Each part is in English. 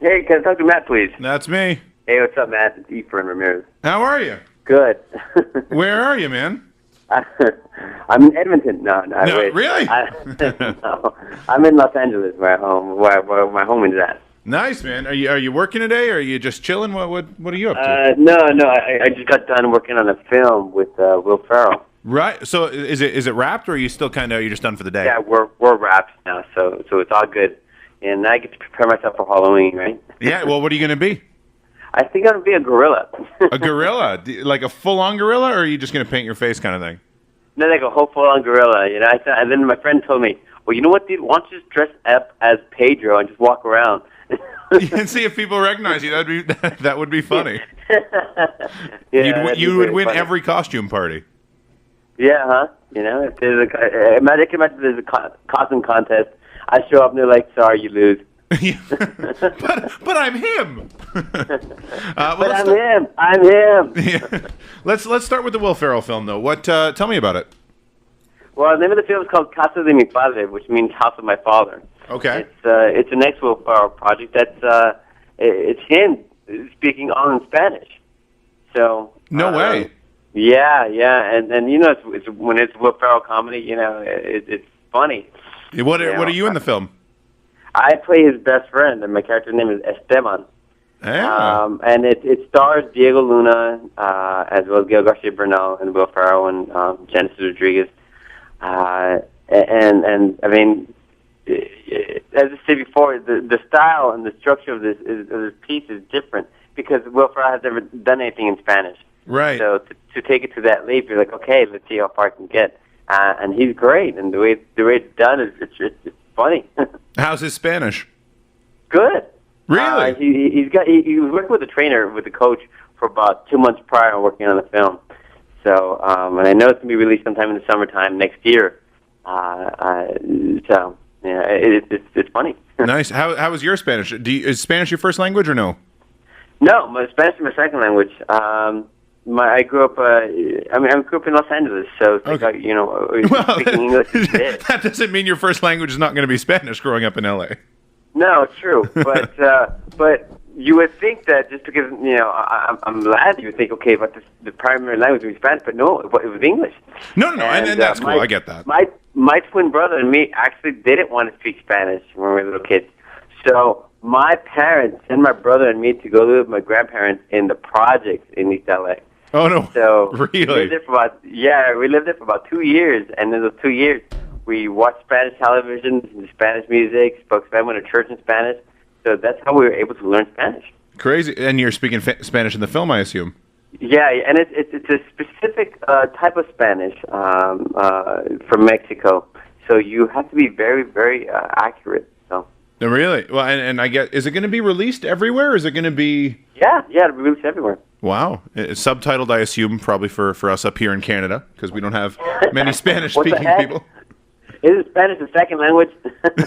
Hey, can I talk to Matt, please? That's me. Hey, what's up, Matt? It's Efren Ramirez. How are you? Good. Where are you, man? I'm in Edmonton. No, wait. Really? No, I'm in Los Angeles, where my home is at. Nice, man. Are you working today, or are you just chilling? What are you up to? No. I just got done working on a film with Will Ferrell. Right. So is it wrapped, or are you still you're just done for the day? Yeah, we're wrapped now, so it's all good, and I get to prepare myself for Halloween, right? Yeah. Well, what are you going to be? I think I'm gonna be a gorilla. A gorilla, like a full-on gorilla, or are you just going to paint your face, kind of thing? No, like a whole full-on gorilla, you know. And then my friend told me, "Well, you know what, dude? Why don't you just dress up as Pedro and just walk around?" And see if people recognize you. That would be funny. Yeah, you would win funny. every costume party. Yeah, huh? You know, if there's imagine there's a costume contest. I show up and they're like, "Sorry, you lose." but I'm him. But I'm him. Yeah. Let's start with the Will Ferrell film, though. What? Tell me about it. Well, the name of the film is called Casa de mi Padre, which means House of My Father. Okay. It's an ex-Will Ferrell project. It's him speaking all in Spanish. So no way. Yeah, and you know, it's when it's Will Ferrell comedy, you know, it's funny. What are you in the film? I play his best friend, and my character's name is Esteban. Yeah. And it stars Diego Luna, as well as Gael Garcia Bernal and Will Ferrell and Genesis Rodriguez. And I mean, as I said before, the style and the structure of this piece is different because Will Ferrell has never done anything in Spanish. Right. So to take it to that leap, you're like, okay, let's see how far I can get. And he's great, and the way it's done is it's funny. How's his Spanish? Good. Really? He was working with a trainer, with a coach, for about 2 months prior to working on the film. So, and I know it's going to be released sometime in the summertime next year. So, yeah, it's funny. Nice. How was your Spanish? Is Spanish your first language or no? No, my Spanish is my second language. I grew up. I grew up in Los Angeles, so it's like, Okay. you know, Well, speaking English is big. that doesn't mean your first language is not going to be Spanish growing up in LA. No, it's true, but you would think that just because, you know, I'm glad you would think, okay, but the primary language would be Spanish, but no, it was English. No, and that's cool. I get that. My twin brother and me actually didn't want to speak Spanish when we were little kids, so my parents sent my brother and me to go live with my grandparents in the projects in East LA. Oh no! So really? we lived there for about 2 years, and in those 2 years, we watched Spanish television, Spanish music, spoke Spanish, went to church in Spanish. So that's how we were able to learn Spanish. Crazy, and you're speaking Spanish in the film, I assume. Yeah, and it's a specific type of Spanish from Mexico. So you have to be very, very accurate. So. No, really? Well, and I guess, is it going to be released everywhere, or is it going to be... Yeah, it'll be released everywhere. Wow. It's subtitled, I assume, probably for us up here in Canada, because we don't have many Spanish-speaking people. Isn't Spanish a second language?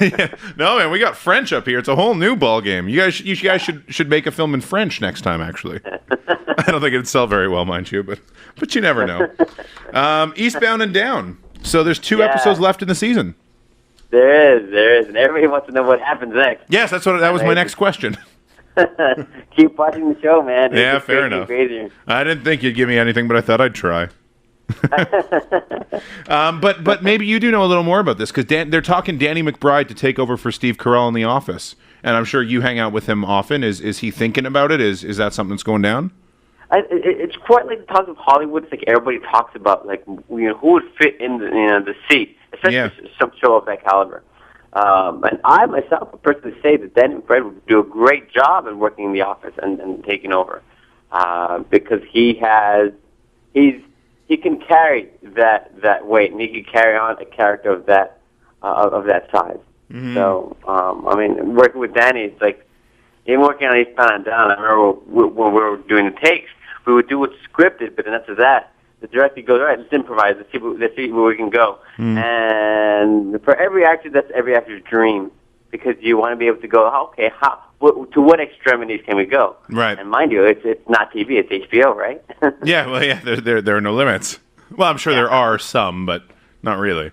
Yeah. No, man, we got French up here. It's a whole new ball game. You guys should make a film in French next time, actually. I don't think it'd sell very well, mind you, but you never know. Eastbound and Down. So there's 2 episodes left in the season. There is, and everybody wants to know what happens next. Yes, that was my next question. Keep watching the show, man. Yeah, fair enough. Crazier. I didn't think you'd give me anything, but I thought I'd try. But maybe you do know a little more about this, because they're talking Danny McBride to take over for Steve Carell in The Office, and I'm sure you hang out with him often. Is he thinking about it? Is that something that's going down? It's quite like the talk of Hollywood. It's like everybody talks about, like, you know, who would fit in the seat, especially some show of that caliber. And I myself would personally say that Danny McBride would do a great job in working in The Office and taking over, because he can carry that weight, and he can carry on a character of that size. Mm-hmm. So I mean, working with Danny, it's like even working on Eastbound and Down. I remember when we were doing the takes, we would do what's scripted, but then after that, the director goes, all right, let's improvise. Let's see where we can go. Mm. And for every actor, that's every actor's dream, because you want to be able to go, okay, to what extremities can we go? Right. And mind you, it's not TV, it's HBO, right? There there are no limits. Well, I'm sure there are some, but not really.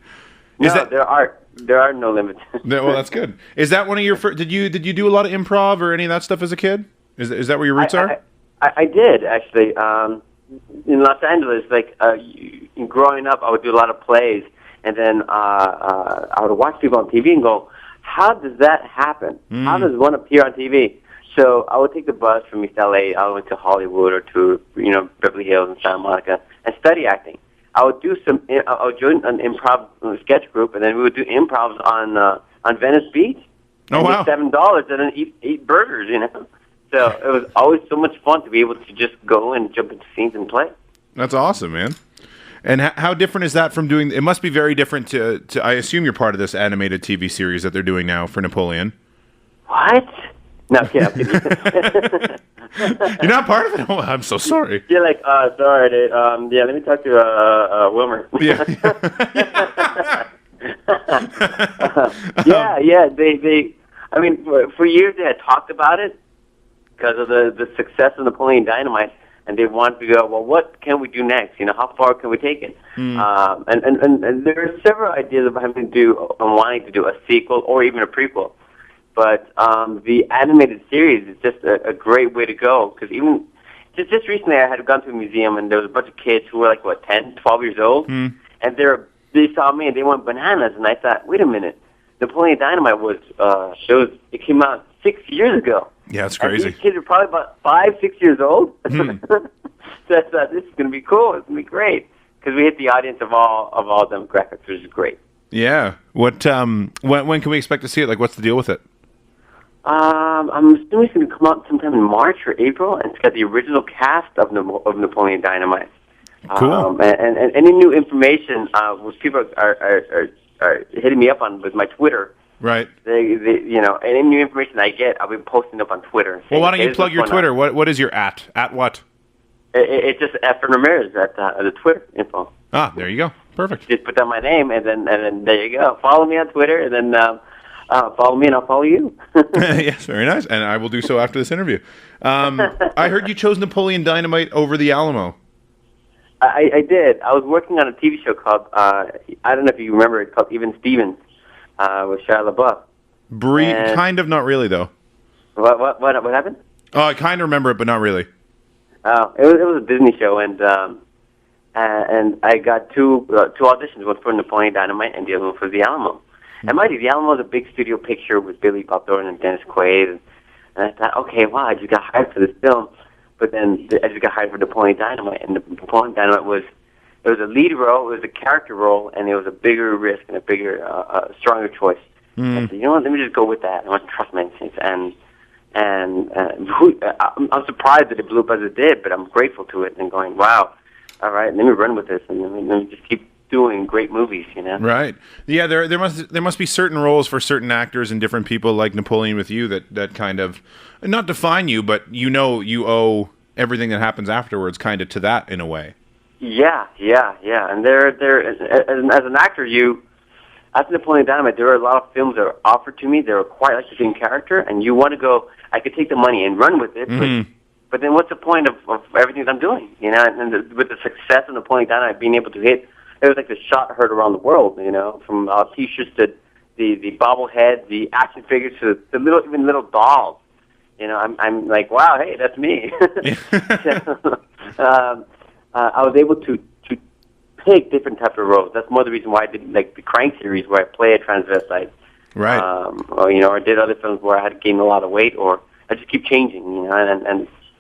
There are. there are no limits. No, well, that's good. Is that one of your first? Did you do a lot of improv or any of that stuff as a kid? Is that where your roots are? I did actually. In Los Angeles, growing up, I would do a lot of plays, and then I would watch people on TV and go, "How does that happen? How does one appear on TV?" So I would take the bus from East LA. I went to Hollywood or to Beverly Hills and Santa Monica and study acting. I would join an improv sketch group, and then we would do improvs on Venice Beach. Oh, wow! $7 and then eat burgers, So it was always so much fun to be able to just go and jump into scenes and play. That's awesome, man. And how different is that from doing? It must be very different to. I assume you're part of this animated TV series that they're doing now for Napoleon. What? No, I'm kidding. You're not part of it? Oh, I'm so sorry. You're like, sorry, dude. Let me talk to Wilmer. Yeah. Yeah. They. I mean, for years they had talked about it because of the success of Napoleon Dynamite, and they wanted to go, well, what can we do next? How far can we take it? And there are several ideas of wanting to do a sequel or even a prequel. But the animated series is just a great way to go, because even just recently I had gone to a museum and there was a bunch of kids who were 10, 12 years old, and they saw me and they went bananas, and I thought, wait a minute, Napoleon Dynamite it came out 6 years ago. Yeah, it's crazy. And these kids are probably about 5, 6 years old. So I thought, this is going to be cool. It's going to be great, because we hit the audience of all demographics, which is great. Yeah. What? When can we expect to see it? What's the deal with it? I'm assuming it's going to come out sometime in March or April, and it's got the original cast of Napoleon Dynamite. Cool. And any new information, which people are hitting me up on with my Twitter. Right. They any new information I get, I'll be posting up on Twitter. Well, why don't you plug your Twitter? What is your at? At what? It's just Efren Ramirez at the Twitter info. Ah, there you go. Perfect. Just put down my name, and then there you go. Follow me on Twitter, and then follow me, and I'll follow you. Yes, very nice. And I will do so after this interview. I heard you chose Napoleon Dynamite over the Alamo. I did. I was working on a TV show called, I don't know if you remember it, called Even Stevens, with Shia LaBeouf. Kind of, not really, though. What happened? Oh, I kind of remember it, but not really. Oh, it was a Disney show, and I got two auditions, one for Napoleon Dynamite and the other one for the Alamo. And mind you, the Alamo is a big studio picture with Billy Bob Thornton and Dennis Quaid, and I thought, okay, wow, I just got hired for this film. But then I just got hired for Napoleon Dynamite, and Napoleon Dynamite was a lead role, it was a character role, and it was a bigger risk and a bigger, stronger choice. I said, you know what? Let me just go with that. I want to trust my instincts, and I'm surprised that it blew up as it did, but I'm grateful to it and going, wow, all right, let me run with this, and let me just keep doing great movies, Right. Yeah, there must be certain roles for certain actors and different people like Napoleon with you that kind of not define you, but you owe everything that happens afterwards kind of to that in a way. Yeah. And there as an actor, after Napoleon Dynamite, there are a lot of films that are offered to me. They were quite like the same character, and you want to go, I could take the money and run with it, but then what's the point of everything that I'm doing? And with the success of Napoleon Dynamite being able to hit, it was like the shot heard around the world, from T-shirts to the bobbleheads, the action figures to the little dolls. I'm like, wow, hey, that's me. I was able to pick different types of roles. That's more the reason why I did the Crank series, where I play a transvestite. Right. Or did other films where I had to gain a lot of weight, or I just keep changing.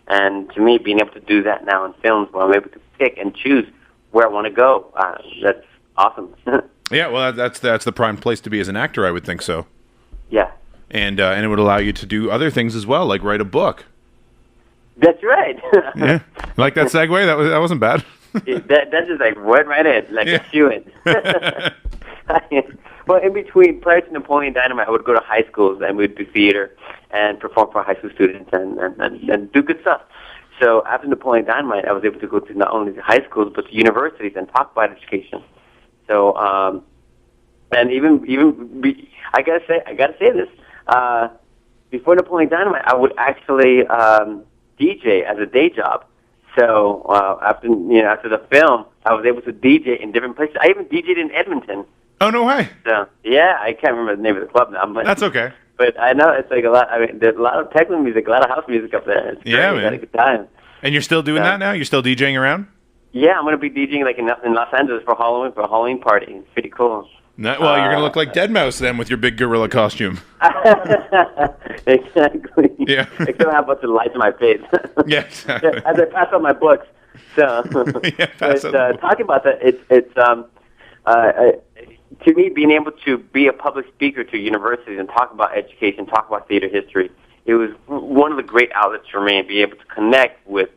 And to me, being able to do that now in films, where I'm able to pick and choose where I want to go, that's awesome. Yeah, well, that's the prime place to be as an actor, I would think so. Yeah. And it would allow you to do other things as well, like write a book. That's right. Yeah, like that segue. That wasn't bad. that just went right in, a shoe in. Well, in between, prior to Napoleon Dynamite, I would go to high schools and we'd do theater and perform for high school students and do good stuff. So after Napoleon Dynamite, I was able to go to not only the high schools but to universities and talk about education. So and I gotta say this. Before Napoleon Dynamite, I would actually DJ as a day job. So after the film, I was able to DJ in different places. I even DJed in Edmonton Oh, no way. So yeah, I can't remember the name of the club now, but That's okay. But I know it's like a lot. I mean, there's a lot of techno music, a lot of house music up there. It's great. Yeah, man. I had a good time. And you're still doing that now? You're still DJing around? Yeah, I'm gonna be DJing like in Los Angeles for a Halloween party. It's pretty cool. Well, you're gonna look like Deadmau5 then with your big gorilla costume. Exactly. Yeah. Except I have a bunch of lights in my face. Yeah, exactly. As I pass out my books. So, talking about that, it's to me, being able to be a public speaker to universities and talk about education, talk about theater history, it was one of the great outlets for me and be able to connect with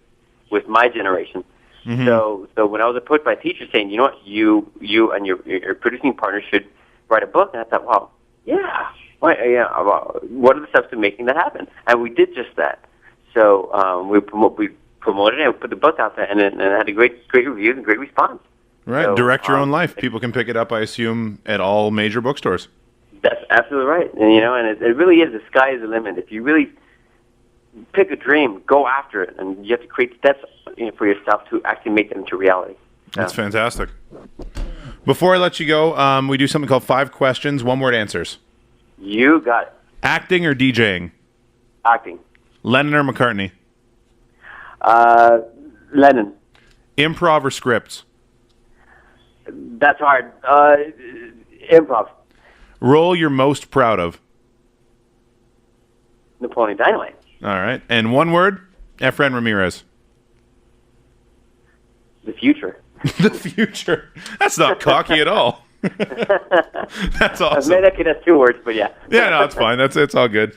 my generation. Mm-hmm. So when I was approached by teachers saying, you know what, you and your producing partner should write a book, and I thought, well, yeah, what are the steps to making that happen? And we did just that. So we promoted it and put the book out there, and it had a great reviews and great response. Right, so, direct your own life. People can pick it up, I assume, at all major bookstores. That's absolutely right, and it really is. The sky is the limit. If you really pick a dream, go after it, and you have to create steps for yourself to actually make them into reality. That's fantastic. Before I let you go, we do something called 5 questions, 1-word answers. You got it. Acting or DJing? Acting. Lennon or McCartney? Lennon. Improv or scripts? That's hard. Improv. Role you're most proud of? Napoleon Dynamite. All right. And 1 word? Efren Ramirez. The future. The future. That's not cocky at all. That's awesome. Maybe that could have 2 words, but yeah. Yeah, no, it's fine. It's all good.